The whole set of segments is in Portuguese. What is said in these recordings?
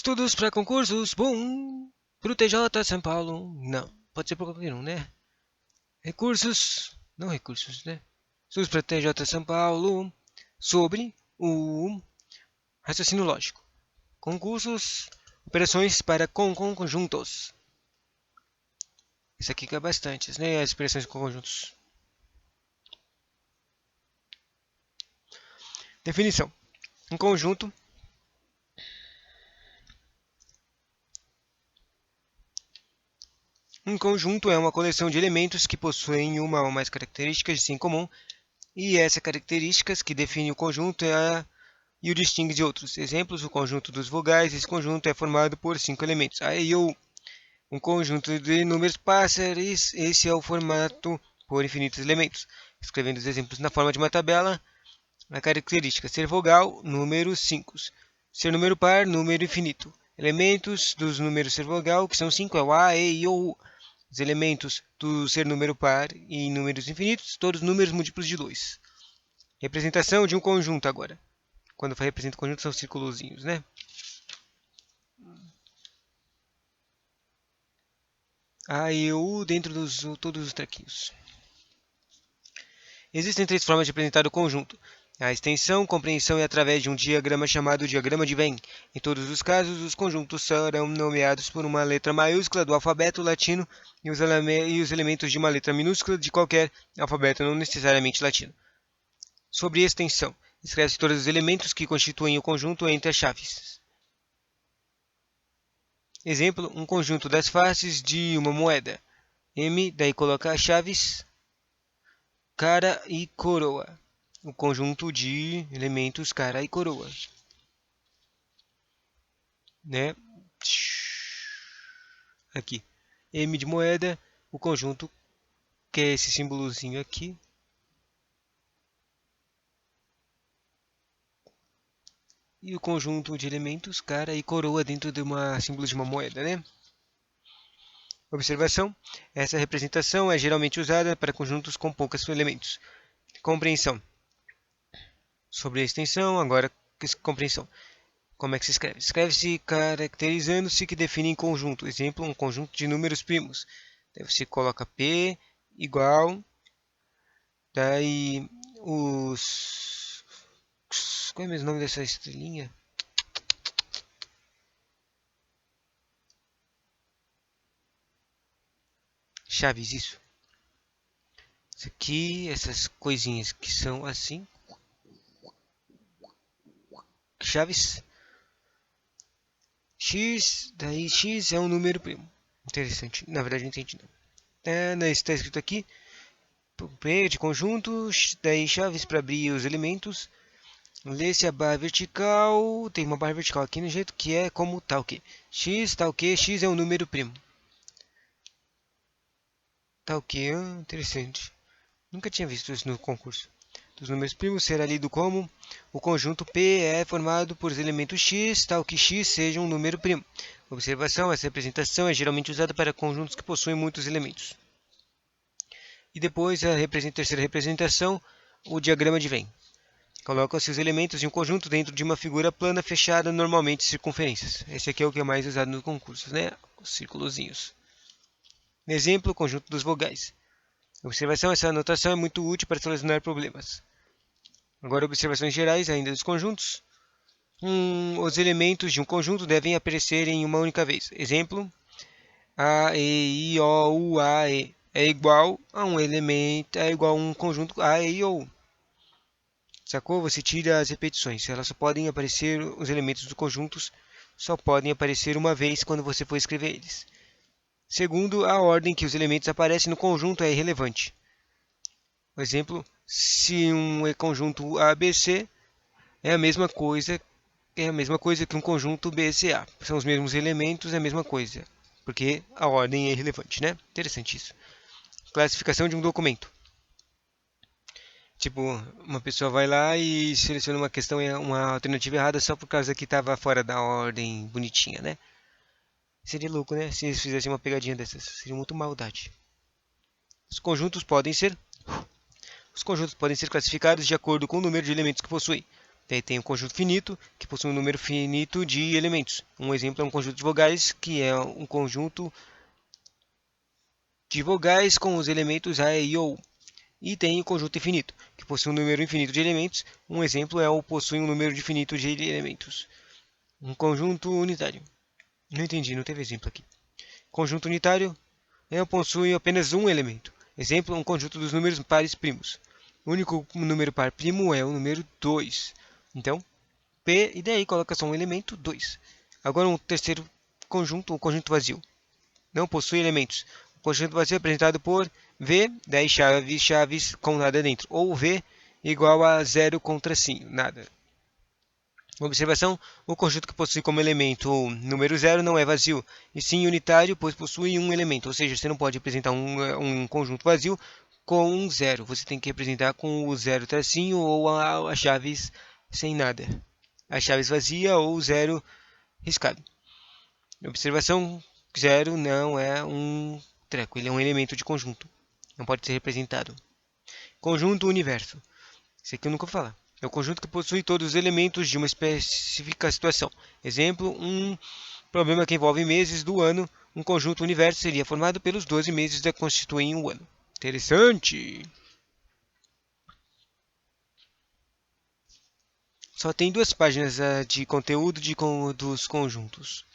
Estudos para concursos, bom, pro TJ São Paulo, não, pode ser para qualquer um, né? Recursos, não recursos, né? Estudos para TJ São Paulo, sobre o raciocínio lógico. Concursos, operações para com conjuntos. Isso aqui que é bastante, né? As operações com conjuntos. Definição. Um conjunto é uma coleção de elementos que possuem uma ou mais características em comum, e essas características que definem o conjunto e o distingue de outros. Exemplos: o conjunto dos vogais. Esse conjunto é formado por 5 elementos. A, E, O. Um conjunto de números páres. Esse é o formato por infinitos elementos. Escrevendo os exemplos na forma de uma tabela. A característica: ser vogal, número 5. Ser número par, número infinito. Elementos dos números ser vogal, que são 5, é o A, E, I, O. Os elementos do ser número par e números infinitos, todos números múltiplos de 2. Representação de um conjunto agora. Quando representa o conjunto são círculozinhos, né? A e U dentro de todos os trequinhos. Existem 3 formas de representar o conjunto. A extensão, compreensão e através de um diagrama chamado diagrama de Venn. Em todos os casos, os conjuntos serão nomeados por uma letra maiúscula do alfabeto latino e os elementos de uma letra minúscula de qualquer alfabeto, não necessariamente latino. Sobre extensão, escreve-se todos os elementos que constituem o conjunto entre as chaves. Exemplo: um conjunto das faces de uma moeda. M, daí coloca as chaves cara e coroa. O conjunto de elementos cara e coroa. Né? Aqui. M de moeda, o conjunto que é esse símbolozinho aqui. E o conjunto de elementos cara e coroa dentro de uma símbolo de uma moeda, né? Observação: essa representação é geralmente usada para conjuntos com poucos elementos. Compreensão. Sobre a extensão, agora compreensão. Como é que se escreve? Escreve-se caracterizando-se que define em conjunto. Exemplo: um conjunto de números primos. Daí você coloca P igual. Daí os... Qual é o mesmo nome dessa estrelinha? Chaves, isso. Isso aqui, essas coisinhas que são assim. Chaves. X, daí X é um número primo. Interessante. Na verdade, não entendi não. Está escrito aqui. P de conjunto, daí chaves para abrir os elementos. Lê-se a barra vertical. Tem uma barra vertical aqui no jeito que é como tal que. X, tal que, X é um número primo. Tal que, interessante. Nunca tinha visto isso no concurso. Dos números primos será lido como o conjunto P é formado por elementos X, tal que X seja um número primo. Observação: essa representação é geralmente usada para conjuntos que possuem muitos elementos. E depois a terceira representação, o diagrama de Venn. Coloca-se os elementos de um conjunto dentro de uma figura plana fechada, normalmente circunferências. Esse aqui é o que é mais usado nos concursos, né? Os círculozinhos. Exemplo: o conjunto dos vogais. Observação: essa anotação é muito útil para solucionar problemas. Agora, observações gerais ainda dos conjuntos. Os elementos de um conjunto devem aparecer em uma única vez. Exemplo: A, E, I, O, U, A, E é igual a um elemento, é igual a um conjunto A, E, I, O, U. Sacou? Você tira as repetições. Elas só podem aparecer, os elementos do conjunto só podem aparecer uma vez quando você for escrever eles. Segundo, a ordem que os elementos aparecem no conjunto é irrelevante. Por exemplo, se um conjunto ABC é a mesma coisa que um conjunto BCA. São os mesmos elementos, é a mesma coisa. Porque a ordem é irrelevante, né? Interessante isso. Classificação de um documento. Tipo, uma pessoa vai lá e seleciona uma questão, uma alternativa errada só por causa que estava fora da ordem bonitinha, né? Seria louco, né? Se eles fizessem uma pegadinha dessas. Seria muito maldade. Os conjuntos podem ser classificados de acordo com o número de elementos que possuem. Daí tem o conjunto finito, que possui um número finito de elementos. Um exemplo é um conjunto de vogais, que é um conjunto de vogais com os elementos a, e, ou. E tem o conjunto infinito, que possui um número infinito de elementos. Um exemplo é o possui um número infinito de elementos. Um conjunto unitário. Não entendi, não teve exemplo aqui. Conjunto unitário possui apenas um elemento. Exemplo, um conjunto dos números pares primos. O único número par primo é o número 2. Então, P, e daí coloca só um elemento, 2. Agora um terceiro conjunto, um conjunto vazio. Não possui elementos. O conjunto vazio é apresentado por V, 10 chaves com nada dentro. Ou V igual a 0 com tracinho, nada. Observação: o conjunto que possui como elemento o número 0 não é vazio, e sim unitário, pois possui um elemento. Ou seja, você não pode representar um conjunto vazio com um zero. Você tem que representar com o zero tracinho ou as chaves sem nada. As chaves vazia ou zero riscado. Observação: zero não é um treco, ele é um elemento de conjunto. Não pode ser representado. Conjunto universo. Isso aqui eu nunca vou falar. É o conjunto que possui todos os elementos de uma específica situação. Exemplo, um problema que envolve meses do ano. Um conjunto universo seria formado pelos 12 meses que constituem um ano. Interessante! Só tem 2 páginas de conteúdo dos conjuntos.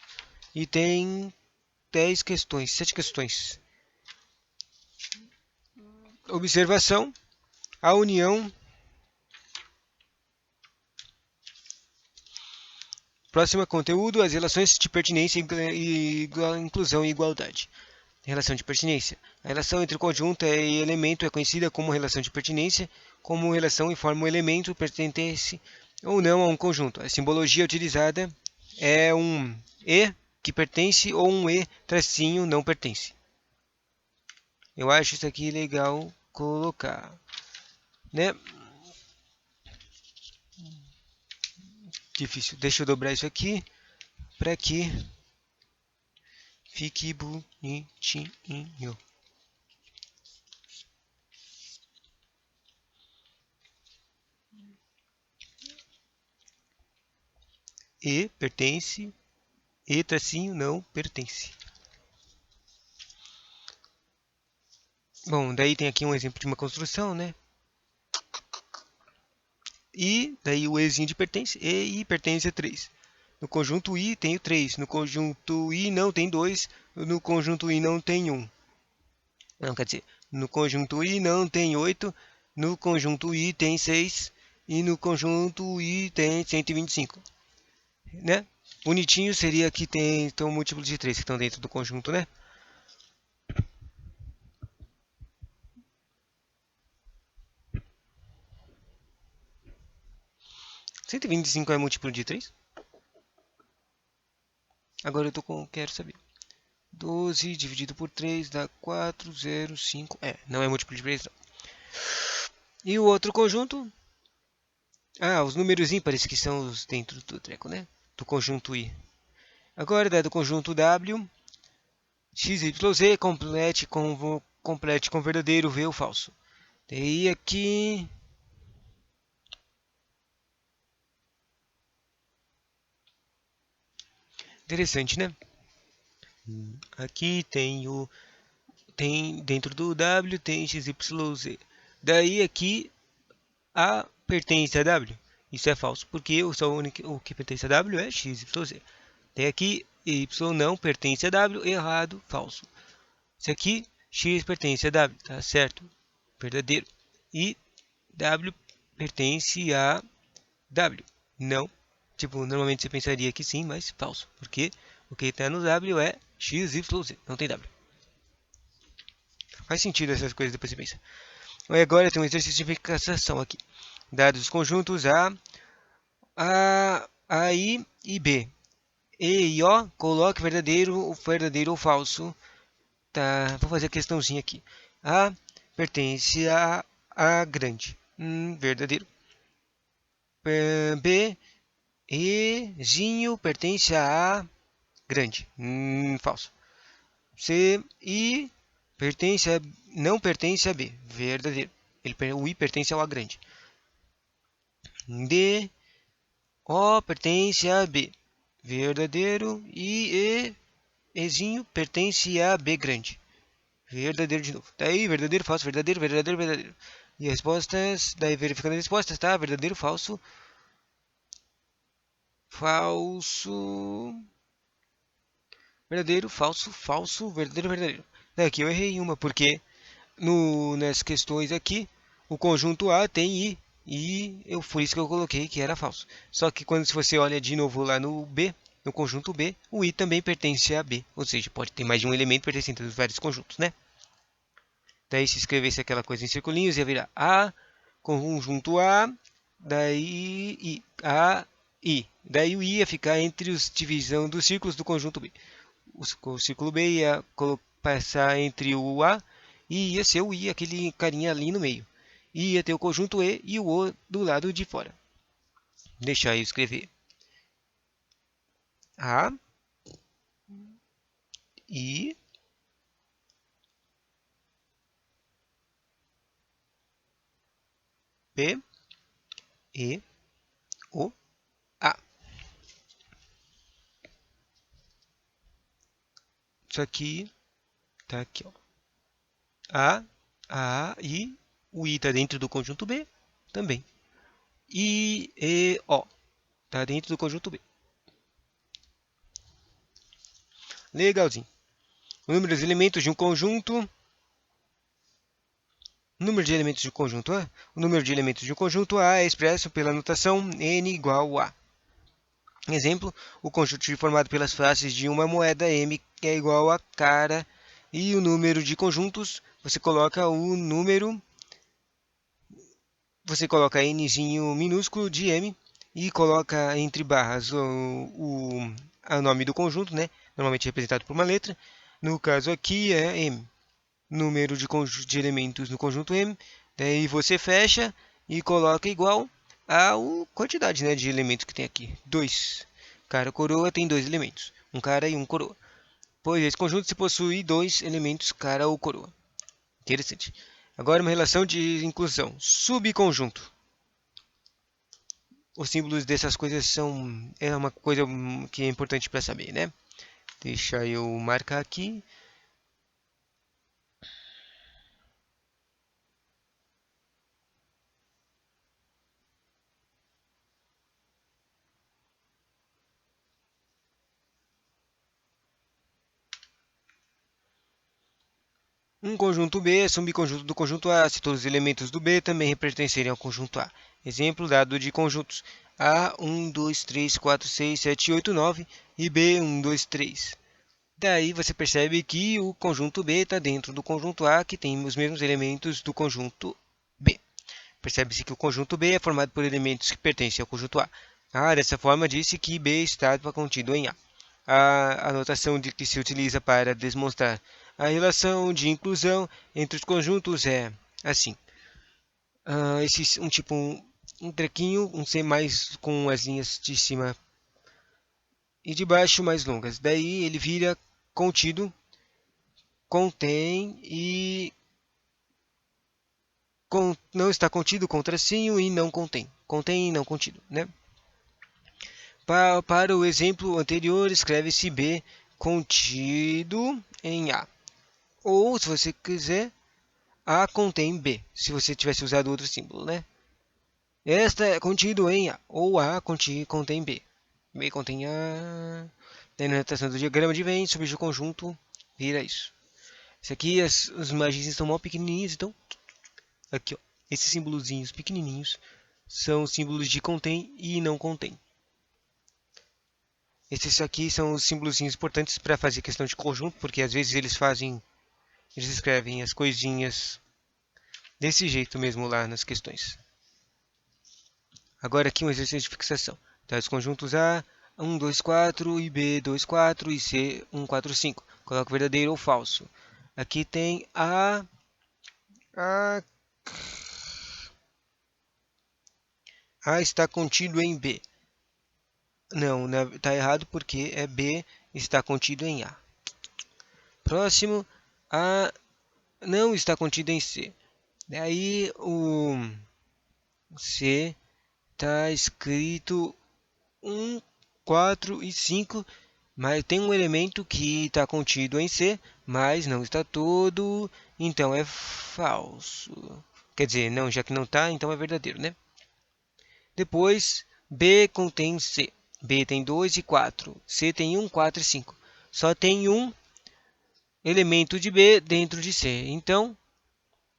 E tem 10 questões, 7 questões. Observação: a união. Próximo conteúdo: as relações de pertinência e inclusão e igualdade. Relação de pertinência. A relação entre o conjunto e elemento é conhecida como relação de pertinência, como relação informa o elemento pertence ou não a um conjunto. A simbologia utilizada é um E que pertence ou um E tracinho não pertence. Eu acho isso aqui legal colocar, né? Difícil. Deixa eu dobrar isso aqui para que fique bonitinho. E pertence, E tracinho não pertence. Bom, daí tem aqui um exemplo de uma construção, né? E daí o Ezinho de pertence, E pertence a 3. No conjunto I tem o 3, no conjunto I não tem 2, no conjunto I não tem 1. Não, quer dizer, no conjunto I não tem 8, no conjunto I tem 6 e no conjunto I tem 125. Né? Bonitinho seria que tem então, múltiplos de 3 que estão dentro do conjunto, né? Cento e vinte e cinco é múltiplo de 3? Agora quero saber. 12 dividido por 3 dá 405. Não é múltiplo de 3 não. E o outro conjunto? Os números ímpares que são os dentro do treco, né? Do conjunto I. Agora, dado o conjunto W, x, y, z, complete com verdadeiro, V ou falso. Daí aqui... Interessante, né? Aqui tem dentro do W tem x, y, z. Daí aqui A pertence a W. Isso é falso, porque o que pertence a W é x, y, z. Daí aqui y não pertence a W, errado, falso. Isso aqui x pertence a W, tá certo? Verdadeiro. E W pertence a W. Não. Tipo, normalmente você pensaria que sim, mas falso. Porque o que está no W é x, y, z. Não tem W. Faz sentido essas coisas depois você pensa. E agora tem um exercício de fixação aqui. Dados os conjuntos A, I e B. E O, coloque verdadeiro ou falso. Tá, vou fazer a questãozinha aqui. A pertence a grande. Verdadeiro. B, Ezinho pertence a grande. Falso. C, I não pertence a B. Verdadeiro. O I pertence ao A grande. D, O pertence a B. Verdadeiro. E Ezinho pertence a B grande. Verdadeiro de novo. Daí, verdadeiro, falso, verdadeiro, verdadeiro, verdadeiro. E as respostas, daí verificando as respostas, tá? Verdadeiro, falso. Falso. Verdadeiro, falso, falso, verdadeiro, verdadeiro. Daqui eu errei uma, porque nas questões aqui, o conjunto A tem I. E por isso que eu coloquei que era falso. Só que quando se você olha de novo lá no B, no conjunto B, o I também pertence a B. Ou seja, pode ter mais de um elemento pertencente aos vários conjuntos, né? Daí se escrevesse aquela coisa em circulinhos, ia virar A, conjunto A, daí I, A, I. Daí o I ia ficar entre os divisão dos círculos do conjunto B. O círculo B ia passar entre o A e ia ser o I, aquele carinha ali no meio. E ia ter o conjunto E e o O do lado de fora. Deixa eu escrever. A, I, B, E, O, A. Isso aqui tá aqui, ó. A, I. O I está dentro do conjunto B também. I, E, O. Está dentro do conjunto B. Legalzinho. O número dos elementos de um conjunto. O número de elementos de um conjunto A. O número de elementos de um conjunto A é expresso pela notação n igual a. Exemplo, o conjunto formado pelas faces de uma moeda M é igual a cara. E o número de conjuntos, você coloca o número. Você coloca nzinho minúsculo de M e coloca entre barras o nome do conjunto, né? Normalmente representado por uma letra. No caso aqui é M. Número de elementos no conjunto M. Daí você fecha e coloca igual a quantidade, né, de elementos que tem aqui. 2. Cara, coroa tem 2 elementos. Um cara e um coroa. Pois esse conjunto se possui 2 elementos, cara ou coroa. Interessante. Agora uma relação de inclusão. Subconjunto. Os símbolos dessas coisas é uma coisa que é importante para saber, né? Deixa eu marcar aqui. Um conjunto B é subconjunto do conjunto A, se todos os elementos do B também pertencerem ao conjunto A. Exemplo dado de conjuntos A 1, 2, 3, 4, 6, 7, 8, 9 e B 1, 2, 3. Daí você percebe que o conjunto B está dentro do conjunto A, que tem os mesmos elementos do conjunto B. Percebe-se que o conjunto B é formado por elementos que pertencem ao conjunto A. Dessa forma, disse que B está contido em A. A notação de que se utiliza para demonstrar a relação de inclusão entre os conjuntos é assim. Um trequinho, um C mais com as linhas de cima e de baixo mais longas. Daí ele vira contido, contém e não está contido com tracinho e não contém. Contém e não contido, né? Para o exemplo anterior, escreve-se B contido em A. Ou, se você quiser, A contém B, se você tivesse usado outro símbolo, né? Esta é contido em A, ou A contém B. B contém A. Daí na notação do diagrama de Venn, sobre o conjunto, vira isso. Esse aqui, os margens estão mal pequenininhos, então... Aqui, ó. Esses símbolozinhos pequenininhos são símbolos de contém e não contém. Esses aqui são os símbolos importantes para fazer questão de conjunto, porque às vezes eles escrevem as coisinhas desse jeito mesmo lá nas questões. Agora aqui um exercício de fixação. Tá, os conjuntos A, 1, 2, 4 e B, 2, 4 e C, 1, 4, 5. Coloca verdadeiro ou falso. Aqui tem A está contido em B. Não, está errado porque é B está contido em A. Próximo, A não está contido em C. Daí o C está escrito 1, 4 e 5, mas tem um elemento que está contido em C, mas não está todo, então é falso. Quer dizer, não, já que não está, então é verdadeiro, né? Depois, B contém C. B tem 2 e 4. C tem 1, 4 e 5. Só tem um elemento de B dentro de C. Então,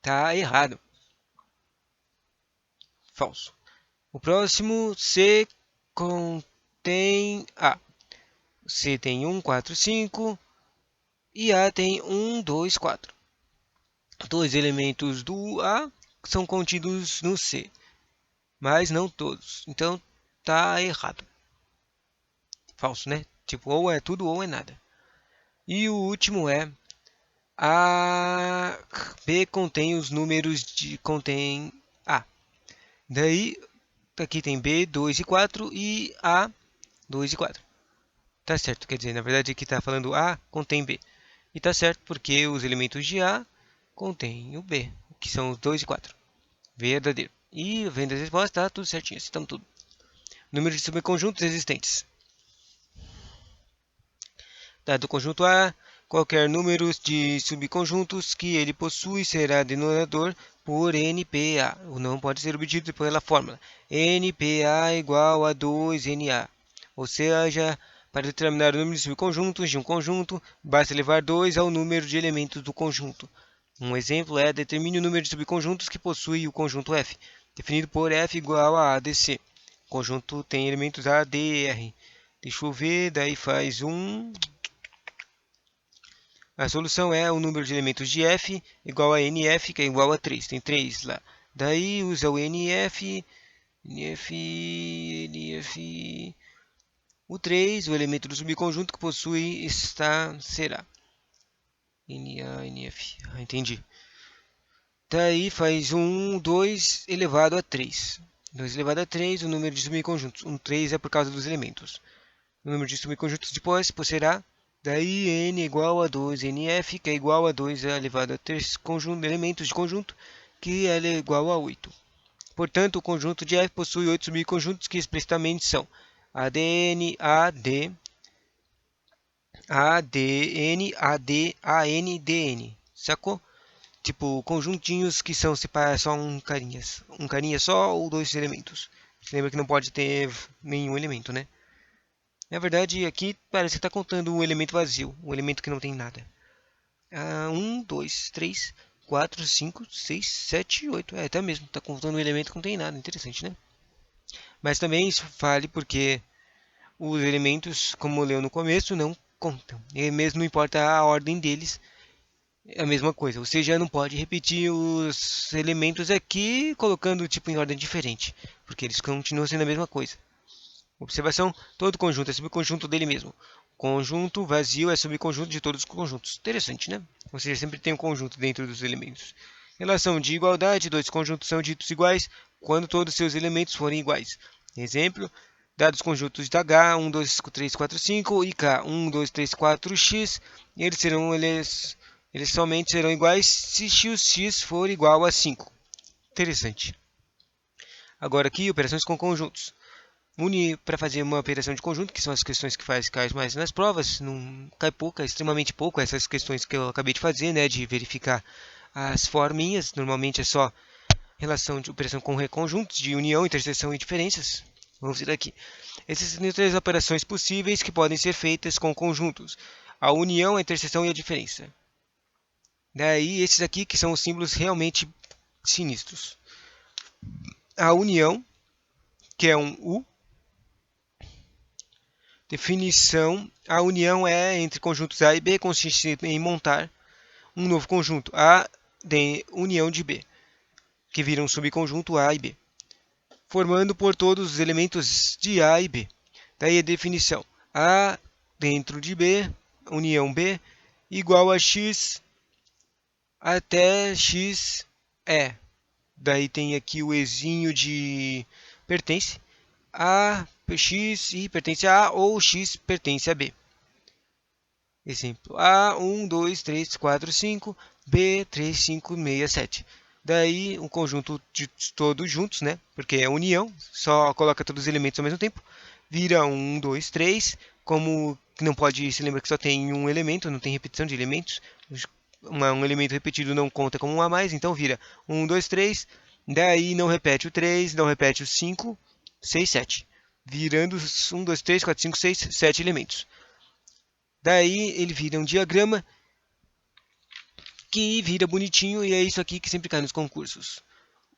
tá errado. Falso. O próximo, C contém A. C tem 1, 4, 5. E A tem 1, 2, 4. Dois elementos do A são contidos no C, mas não todos. Então, tá errado. Falso, né? Tipo, ou é tudo ou é nada. E o último é A. B contém os números de contém A. Daí, aqui tem B, 2 e 4 e A, 2 e 4. Tá certo, quer dizer, na verdade aqui está falando A contém B. E tá certo porque os elementos de A contêm o B, que são os 2 e 4. Verdadeiro. E vendo as respostas, tá tudo certinho, citamos tudo. Número de subconjuntos existentes. Dado o conjunto A, qualquer número de subconjuntos que ele possui será denominador por NPA. O não pode ser obtido pela fórmula NPA igual a 2NA. Ou seja, para determinar o número de subconjuntos de um conjunto, basta elevar 2 ao número de elementos do conjunto. Um exemplo é: determine o número de subconjuntos que possui o conjunto F, definido por F igual a ADC. O conjunto tem elementos A, D e R. Deixa eu ver, daí faz um... A solução é o número de elementos de F igual a NF, que é igual a 3. Tem 3 lá. Daí usa o NF, o 3, o elemento do subconjunto que possui será. NF. Entendi. Daí faz 1, 2 elevado a 3. 2 elevado a 3, o número de subconjuntos. 3 é por causa dos elementos. O número de subconjuntos depois será. Daí n igual a 2nf, que é igual a 2 elevado a 3 elementos de conjunto, que é igual a 8. Portanto, o conjunto de F possui 8 subconjuntos que explicitamente são ADN, AD, ADN, AD, AN, DN. Sacou? Tipo, conjuntinhos que são separados só um carinha só ou dois elementos. Você lembra que não pode ter nenhum elemento, né? Na verdade, aqui parece que está contando um elemento vazio, um elemento que não tem nada. 1, 2, 3, 4, 5, 6, 7, 8. É, tá mesmo, está contando um elemento que não tem nada. Interessante, né? Mas também isso vale porque os elementos, como leu no começo, não contam. E mesmo não importa a ordem deles, é a mesma coisa. Você já não pode repetir os elementos aqui colocando tipo em ordem diferente, porque eles continuam sendo a mesma coisa. Observação: todo conjunto é subconjunto dele mesmo. Conjunto vazio é subconjunto de todos os conjuntos. Interessante, né? Ou seja, sempre tem um conjunto dentro dos elementos. Relação de igualdade: dois conjuntos são ditos iguais quando todos seus elementos forem iguais. Exemplo: dados conjuntos de H, 1, 2, 3, 4, 5 e K, 1, 2, 3, 4, X, eles somente serão iguais se x for igual a 5. Interessante. Agora aqui, operações com conjuntos. Unir para fazer uma operação de conjunto, que são as questões que caem mais nas provas, não cai pouco, é extremamente pouco essas questões que eu acabei de fazer, né, de verificar as forminhas, normalmente é só relação de operação com reconjuntos, de união, interseção e diferenças. Vamos ver aqui. Essas são três operações possíveis que podem ser feitas com conjuntos: a união, a interseção e a diferença. Daí esses aqui que são os símbolos realmente sinistros. A união, que é um U. Definição: a união é entre conjuntos A e B, consiste em montar um novo conjunto A de união de B, que vira um subconjunto A e B, formando por todos os elementos de A e B. Daí a definição: A dentro de B, união B, igual a X até X é. Daí tem aqui o Ezinho de pertence a x e pertence a A ou x pertence a B. Exemplo: A, 1, 2, 3, 4, 5, B, 3, 5, 6, 7. Daí um conjunto de todos juntos, né? Porque é união, só coloca todos os elementos ao mesmo tempo. vira 1, 2, 3. Como não pode, se lembra que só tem um elemento, não tem repetição de elementos. Um elemento repetido não conta como um a mais, então vira 1, 2, 3. Daí não repete o 3, não repete o 5, 6, 7. Virando 1, 2, 3, 4, 5, 6, 7 elementos. Daí ele vira um diagrama que vira bonitinho e é isso aqui que sempre cai nos concursos.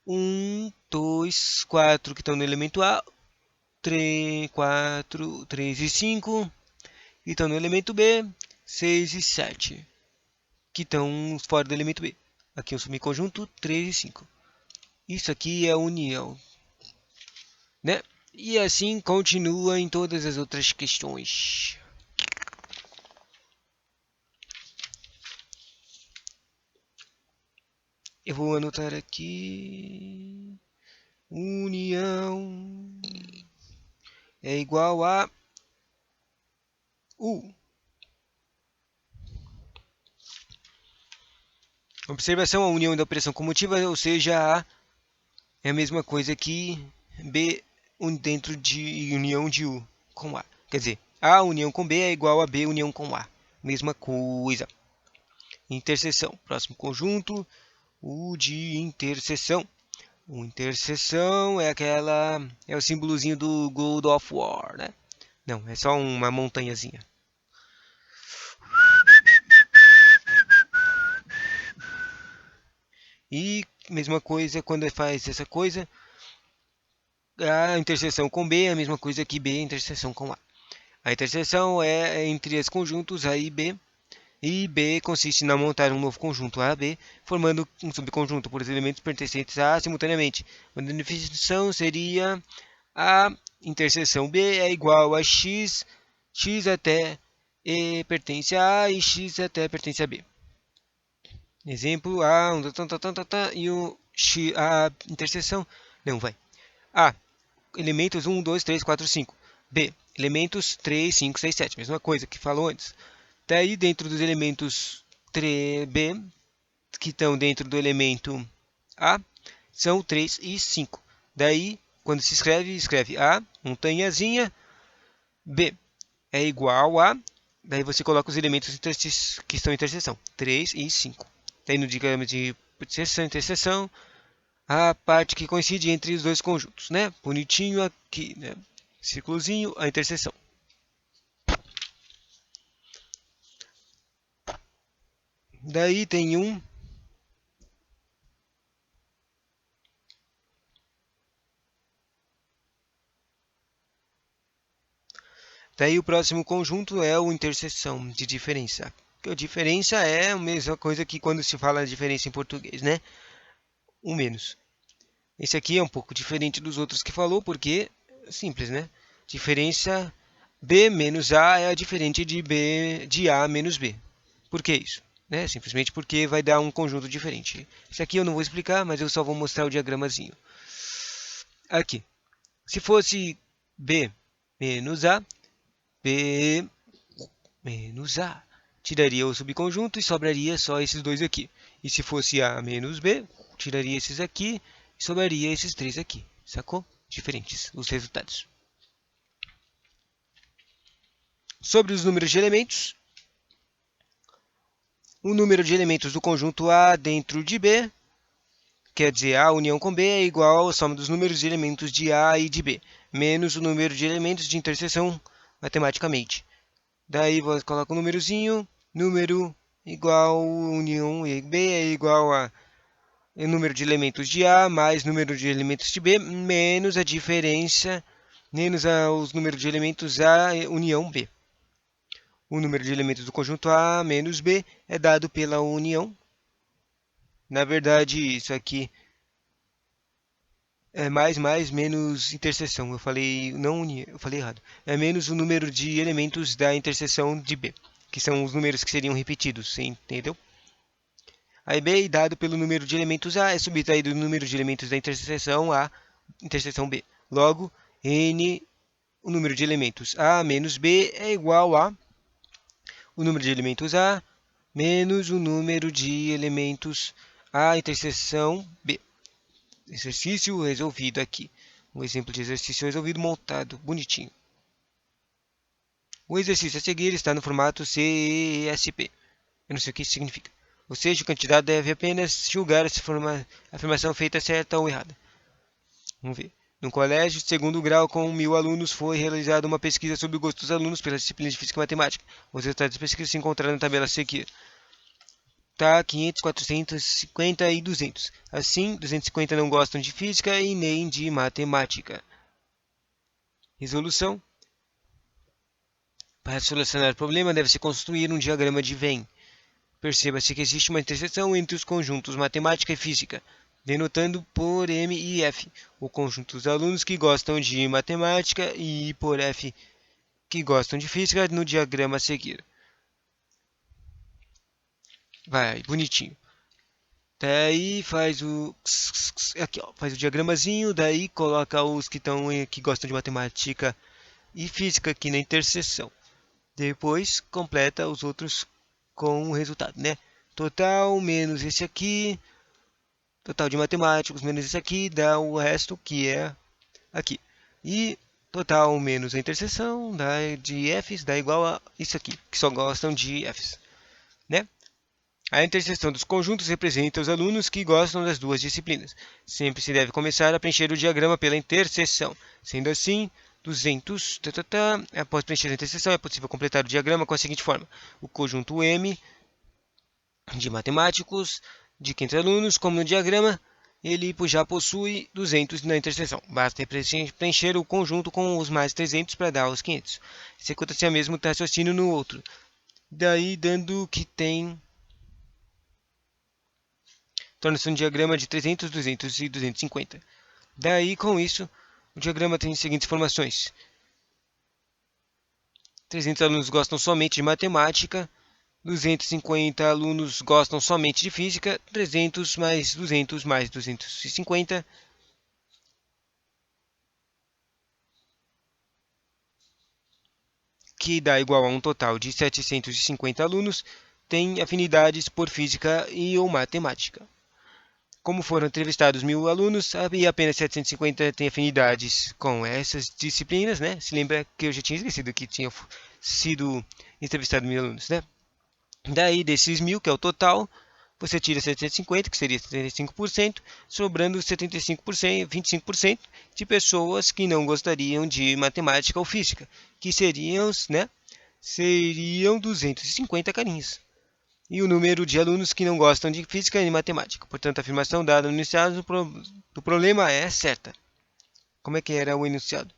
1, 2, 4 que estão no elemento A, 3, 4, 3 e 5 que estão no elemento B, 6 e 7 que estão fora do elemento B. Aqui um subconjunto 3 e 5. Isso aqui é a união, né? E assim continua em todas as outras questões. Eu vou anotar aqui. União é igual a U. Observação: a união da operação comutiva, ou seja, A é a mesma coisa que B dentro de união de U com A. Quer dizer, A união com B é igual a B união com A. Mesma coisa. Interseção. Próximo conjunto, U de interseção. O interseção é é o símbolozinho do God of War, né? Não, é só uma montanhazinha. E mesma coisa quando faz essa coisa, a interseção com B é a mesma coisa que B interseção com A. A interseção é entre os conjuntos A e B consiste na montar um novo conjunto A B, formando um subconjunto por elementos pertencentes a A simultaneamente. Uma definição seria: a interseção B é igual a x, x até E pertence a A e x até pertence a B. Exemplo: A, e o x, a interseção, não vai. A, elementos 1, 2, 3, 4, 5. B, elementos 3, 5, 6, 7. Mesma coisa que falou antes. Daí, dentro dos elementos B, que estão dentro do elemento A, são 3 e 5. Daí, quando se escreve A, montanhazinha, B é igual a... Daí você coloca os elementos que estão em interseção, 3 e 5. Daí no diagrama de interseção, a parte que coincide entre os dois conjuntos, né? Bonitinho aqui, né? Círculozinho, a interseção. Daí tem um Daí o próximo conjunto é o interseção de diferença. A diferença é a mesma coisa que quando se fala de diferença em português, né? Um menos. Esse aqui é um pouco diferente dos outros que falou, porque é simples, né? Diferença B menos A é diferente de A menos B. Por que isso? Né? Simplesmente porque vai dar um conjunto diferente. Esse aqui eu não vou explicar, mas eu só vou mostrar o diagramazinho. Aqui. Se fosse B menos A, B menos A. Tiraria o subconjunto e sobraria só esses dois aqui. E se fosse A menos B, tiraria esses aqui e sobraria esses três aqui. Sacou? Diferentes os resultados. Sobre os números de elementos. O número de elementos do conjunto A dentro de B, quer dizer, A união com B, é igual à soma dos números de elementos de A e de B, menos o número de elementos de interseção matematicamente. Daí você coloca um númerozinho, número igual união e B é igual a número de elementos de A mais número de elementos de B menos a diferença, menos os números de elementos A união B. O número de elementos do conjunto A menos B é dado pela união. Na verdade, isso aqui é mais menos interseção. Eu falei não união, eu falei errado. É menos o número de elementos da interseção de B, que são os números que seriam repetidos, você entendeu? Aí B, dado pelo número de elementos A, é subtraído do número de elementos da interseção A, interseção B. Logo, N, o número de elementos A menos B é igual a o número de elementos A menos o número de elementos A, interseção B. Exercício resolvido aqui. Um exemplo de exercício resolvido montado, bonitinho. O exercício a seguir está no formato CSP. Eu não sei o que isso significa. Ou seja, o candidato deve apenas julgar se a afirmação feita certa ou errada. Vamos ver. No colégio de segundo grau com 1.000 alunos foi realizada uma pesquisa sobre o gosto dos alunos pelas disciplinas de física e matemática. Os resultados da pesquisa se encontraram na tabela a seguir. Tá 500, 450 e 200. Assim, 250 não gostam de física e nem de matemática. Resolução. Para solucionar o problema, deve-se construir um diagrama de Venn. Perceba-se que existe uma interseção entre os conjuntos matemática e física, denotando por M e F o conjunto dos alunos que gostam de matemática e por F que gostam de física no diagrama a seguir. Vai, bonitinho. Daí faz o aqui, ó, faz o diagramazinho, daí coloca os que gostam de matemática e física aqui na interseção. Depois completa os outros com o resultado, né? Total menos esse aqui, total de matemáticos menos esse aqui, dá o resto que é aqui. E total menos a interseção de f's dá igual a isso aqui, que só gostam de f's, né? A interseção dos conjuntos representa os alunos que gostam das duas disciplinas. Sempre se deve começar a preencher o diagrama pela interseção. Sendo assim, 200. Após preencher a interseção, é possível completar o diagrama com a seguinte forma. O conjunto M de matemáticos de 500 alunos, como no diagrama, ele já possui 200 na interseção. Basta preencher o conjunto com os mais 300 para dar os 500. Executa-se o mesmo raciocínio no outro. Daí, dando que tem... torna-se um diagrama de 300, 200 e 250. Daí, com isso, o diagrama tem as seguintes informações. 300 alunos gostam somente de matemática, 250 alunos gostam somente de física, 300 mais 200 mais 250, que dá igual a um total de 750 alunos, têm afinidades por física e ou matemática. Como foram entrevistados 1.000 alunos e apenas 750 têm afinidades com essas disciplinas, né? Se lembra que eu já tinha esquecido que tinha sido entrevistado 1.000 alunos, né? Daí, desses 1.000, que é o total, você tira 750, que seria 75%, sobrando 75%, 25% de pessoas que não gostariam de matemática ou física, que seriam, né? Seriam 250 carinhas. E o número de alunos que não gostam de física e matemática. Portanto, a afirmação dada no enunciado do problema é certa. Como é que era o enunciado?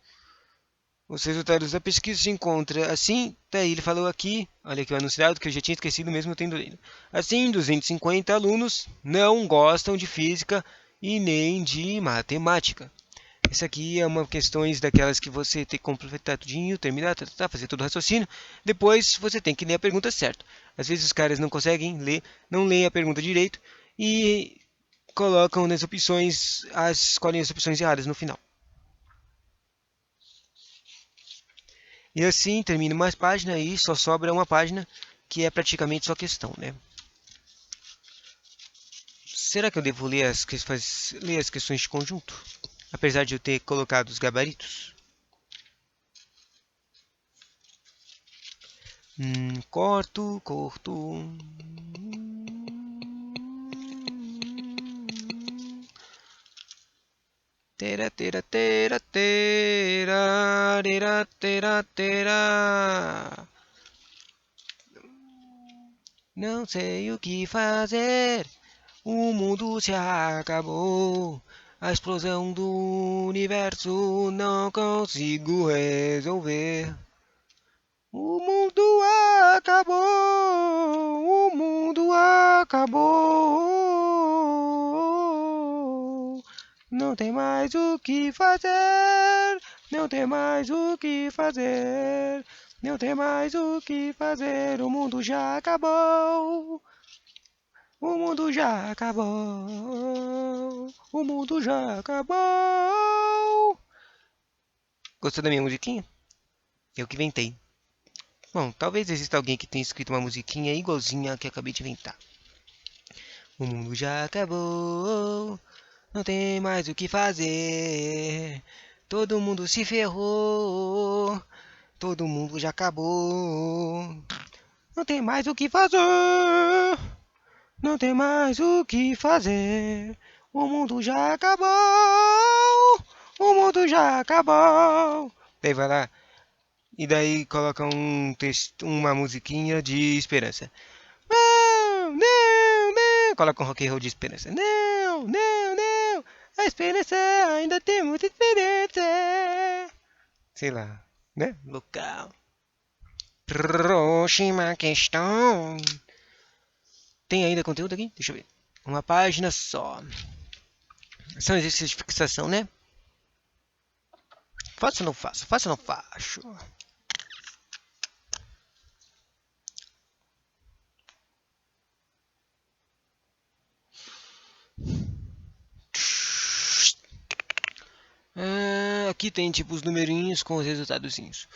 Os resultados da pesquisa se encontram assim, daí ele falou aqui, olha aqui o enunciado que eu já tinha esquecido mesmo tendo lido. Assim, 250 alunos não gostam de física e nem de matemática. Isso aqui é uma questões daquelas que você tem que completar tudinho, terminar, fazer todo o raciocínio. Depois você tem que ler a pergunta certa. Às vezes os caras não conseguem ler, não leem a pergunta direito e colocam nas opções, escolhem as opções erradas no final. E assim termina mais página e só sobra uma página que é praticamente só questão, né? Será que eu devo ler ler as questões de conjunto? Apesar de eu ter colocado os gabaritos. Corto. Tera, tera, tera, tera, tera, tera, tera. Não sei o que fazer. O mundo se acabou. A explosão do universo não consigo resolver. O mundo acabou. O mundo acabou. Não tem mais o que fazer. Não tem mais o que fazer. Não tem mais o que fazer. O mundo já acabou. O mundo já acabou. O mundo já acabou. Gostou da minha musiquinha? Eu que inventei. Bom, talvez exista alguém que tenha escrito uma musiquinha igualzinha a que eu acabei de inventar. O mundo já acabou. Não tem mais o que fazer. Todo mundo se ferrou. Todo mundo já acabou. Não tem mais o que fazer. Não tem mais o que fazer. O mundo já acabou. O mundo já acabou. Daí vai lá. E daí coloca um texto, uma musiquinha de esperança. Não, não, não. Coloca um rock and roll de esperança. Não, não, não. A esperança ainda tem muita esperança. Sei lá, né? Local. Próxima questão. Tem ainda conteúdo aqui? Deixa eu ver. Uma página só. São exercícios de fixação, né? Faço ou não faço? Faço ou não faço? Aqui tem tipo os numerinhos com os resultadozinhos.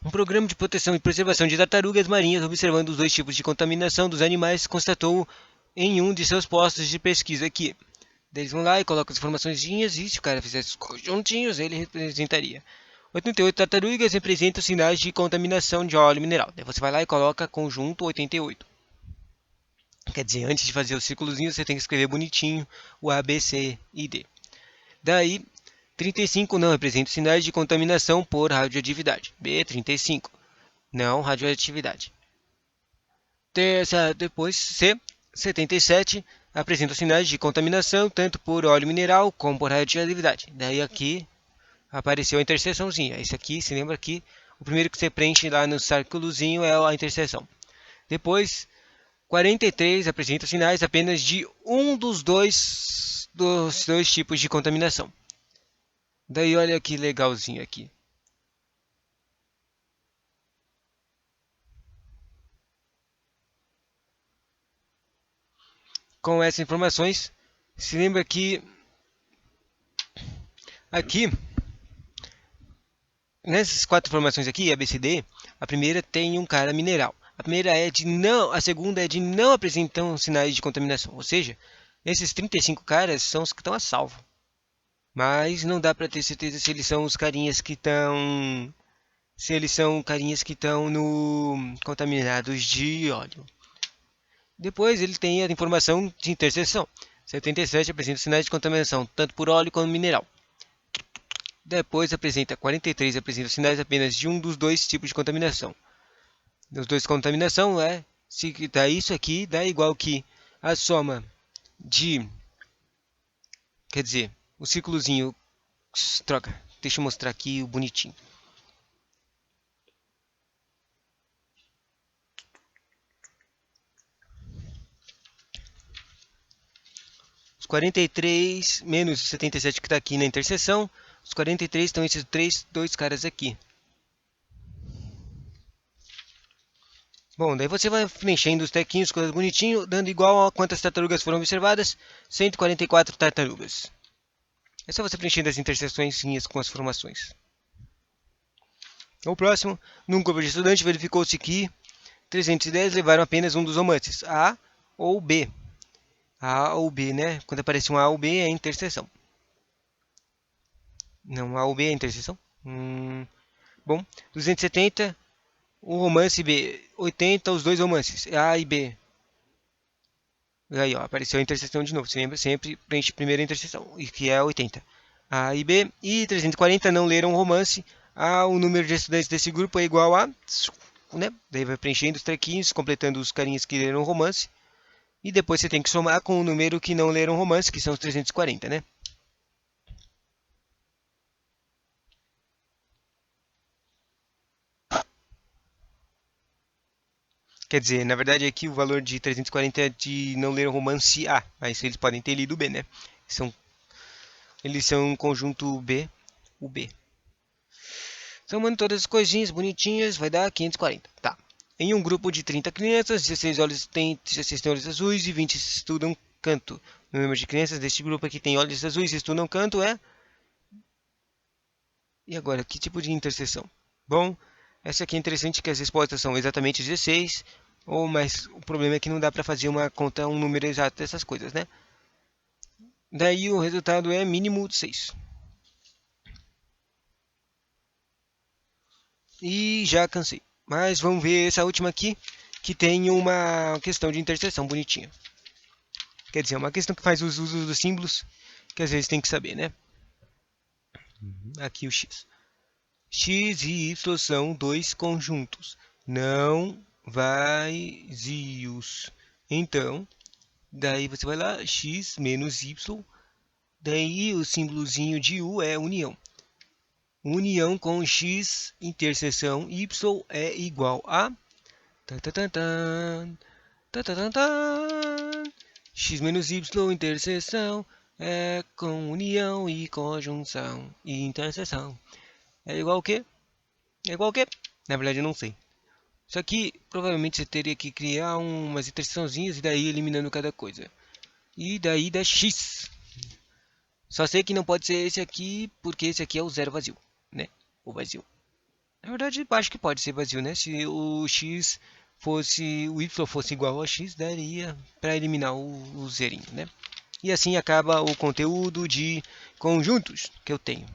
Um programa de proteção e preservação de tartarugas marinhas, observando os dois tipos de contaminação dos animais, constatou em um de seus postos de pesquisa aqui. Eles vão lá e colocam as informações e se o cara fizesse os conjuntinhos, ele representaria. 88 tartarugas representam sinais de contaminação de óleo mineral. Daí você vai lá e coloca conjunto 88. Quer dizer, antes de fazer o círculozinho, você tem que escrever bonitinho o A, B, C e D. Daí, 35 não representa sinais de contaminação por radioatividade. B, 35. Não radioatividade. Depois, C, 77 apresenta sinais de contaminação tanto por óleo mineral como por radioatividade. Daí aqui apareceu a interseçãozinha. Esse aqui, se lembra que o primeiro que você preenche lá no círculozinho é a interseção. Depois, 43 apresenta sinais apenas de um dos dois tipos de contaminação. Daí olha que legalzinho aqui. Com essas informações, se lembra que aqui, nessas quatro informações aqui, ABCD, a primeira tem um cara mineral. A segunda é de não apresentam sinais de contaminação. Ou seja, esses 35 caras são os que estão a salvo. Mas não dá para ter certeza se eles são os carinhas que estão no contaminados de óleo. Depois ele tem a informação de interseção. 77 apresenta sinais de contaminação, tanto por óleo quanto mineral. Depois apresenta 43 apresenta sinais apenas de um dos dois tipos de contaminação. Os dois contaminação se dá isso aqui dá igual que a soma de, quer dizer, o círculozinho troca. Deixa eu mostrar aqui o bonitinho. Os 43 menos os 77 que está aqui na interseção. Os 43 estão esses dois caras aqui. Bom, daí você vai preenchendo os tequinhos, coisas bonitinho, dando igual a quantas tartarugas foram observadas. 144 tartarugas. É só você preenchendo as interseções com as formações. O próximo, num grupo de estudantes, verificou-se que 310 levaram apenas um dos romances, A ou B. A ou B, né? Quando aparece um A ou B é interseção. Não, A ou B é interseção? Bom, 270, o romance B. 80, os dois romances, A e B. Aí, ó, apareceu a interseção de novo. Você lembra? Sempre preenche primeiro a interseção, que é 80. A e B. E 340 não leram romance. O número de estudantes desse grupo é igual a... Né? Daí vai preenchendo os trequinhos, completando os carinhas que leram romance. E depois você tem que somar com o número que não leram romance, que são os 340, né? Quer dizer, na verdade aqui o valor de 340 é de não ler o romance A, mas eles podem ter lido B, né? Eles são um conjunto B, o B. Somando todas as coisinhas bonitinhas, vai dar 540. Tá. Em um grupo de 30 crianças, 16 têm olhos azuis e 20 estudam canto. O número de crianças deste grupo aqui tem olhos azuis e estudam canto é... E agora, que tipo de interseção? Bom, essa aqui é interessante que as respostas são exatamente 16, mas o problema é que não dá para fazer uma conta, um número exato dessas coisas, né? Daí o resultado é mínimo 6. E já cansei. Mas vamos ver essa última aqui, que tem uma questão de interseção bonitinha. Quer dizer, uma questão que faz os usos dos símbolos, que às vezes tem que saber, né? Aqui o x. X e y são dois conjuntos não vazios. Então, daí você vai lá, x menos y, daí o símbolozinho de U é união. União com x interseção y é igual a x menos y interseção é com união e conjunção e interseção. É igual o quê? É igual o quê? Na verdade eu não sei. Isso aqui provavelmente você teria que criar umas interseçãozinhas e daí eliminando cada coisa. E daí dá x. Só sei que não pode ser esse aqui, porque esse aqui é o zero vazio, né? O vazio. Na verdade, acho que pode ser vazio, né? Se o x fosse, o y fosse igual a x, daria para eliminar o zerinho, né? E assim acaba o conteúdo de conjuntos que eu tenho.